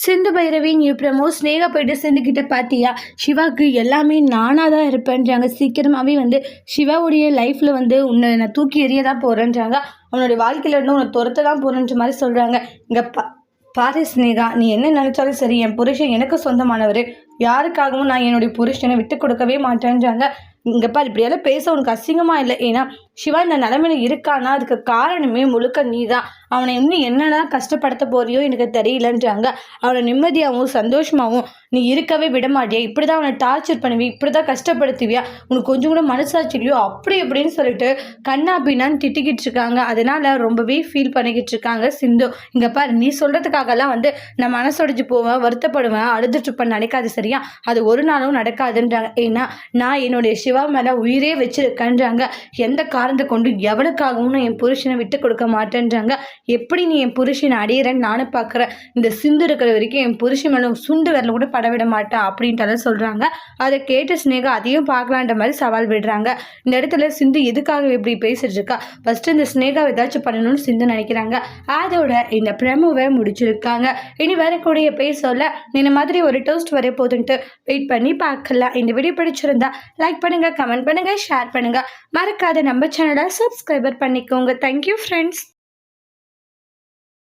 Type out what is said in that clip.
Sindhu Bhairavi new promo Sneha போயிட்டு சிந்துக்கிட்ட பார்த்தியா சிவாவுக்கு எல்லாமே நானாக தான் இருப்பேன்றாங்க. சீக்கிரமாகவே சிவாவுடைய லைஃப்பில் உன்னை நான் தூக்கி எறிய தான் போகிறேன்றாங்க. அவனுடைய வாழ்க்கையில் உன்னை துரத்த தான் போகிறேன்ற மாதிரி சொல்கிறாங்க. இங்கே பாரு ஸ்னேகா, நீ என்ன நினச்சாலும் சரி, என் புருஷன் எனக்கு சொந்தமானவர். யாருக்காகவும் நான் என்னுடைய புருஷனை விட்டு கொடுக்கவே மாட்டேன்றாங்க. இங்கே பாரு, இப்படியெல்லாம் பேச உனக்கு அசிங்கமாக இல்லை. ஏன்னா சிவா இந்த நிலைமையில இருக்கானா அதுக்கு காரணமே முழுக்க நீ தான். அவனை இன்னும் என்னெல்லாம் கஷ்டப்படுத்த போறியோ எனக்கு தெரியலன்றாங்க. அவனை நிம்மதியாகவும் சந்தோஷமாகவும் நீ இருக்கவே விட மாட்டியா? இப்படி தான் அவனை டார்ச்சர் பண்ணுவியா? இப்படி தான் கஷ்டப்படுத்துவியா? உனக்கு கொஞ்சம் கூட மனசாட்சிலையோ அப்படி இப்படின்னு சொல்லிட்டு கண்ணா பின்னான்னு திட்டிக்கிட்டு இருக்காங்க. அதனால ரொம்பவே ஃபீல் பண்ணிக்கிட்டு இருக்காங்க சிந்து. இங்கே பாரு, நீ சொல்கிறதுக்காகலாம் நான் மனசொடைஞ்சு போவேன், வருத்தப்படுவேன், அழுதுட்டு இருப்பேன் நினைக்காது சரியா? அது ஒரு நாளும் நடக்காதுன்றாங்க. ஏன்னா நான் என்னுடைய சிவா மேலே உயிரே வச்சிருக்கேன்றாங்க. எந்த காரணத்தை கொண்டு எவனுக்காகவும் நான் என் புருஷனை விட்டு கொடுக்க மாட்டேன்றாங்க. எப்படி நீ என் புருஷனை அடையிறேன்னு நானும் பார்க்குறேன். இந்த சிந்து இருக்கிற வரைக்கும் என் புருஷன் மேலே சுண்டு வரல கூட படவிட மாட்டேன் அப்படின்ட்டு சொல்கிறாங்க. அதை கேட்டு ஸ்னேகா அதையும் பார்க்கலான்ற மாதிரி சவால் விடுறாங்க. இந்த இடத்துல சிந்து எதுக்காக இப்படி பேசிட்டு இருக்கா? ஃபஸ்ட்டு இந்த ஸ்னேகா ஏதாச்சும் பண்ணணும்னு சிந்து நினைக்கிறாங்க. அதோட இந்த ப்ரமோவை முடிச்சிருக்காங்க. இனி வரக்கூடிய பேசல இந்த மாதிரி ஒரு டோஸ்ட் வர போதுன்ட்டு வெயிட் பண்ணி பார்க்கலாம். இந்த வீடியோ பிடிச்சிருந்தா லைக் பண்ணுங்க, கமெண்ட் பண்ணுங்க, ஷேர் பண்ணுங்க. மறக்காத நம்ம சேனலை சப்ஸ்கிரைபர் பண்ணிக்கோங்க. Thank you friends.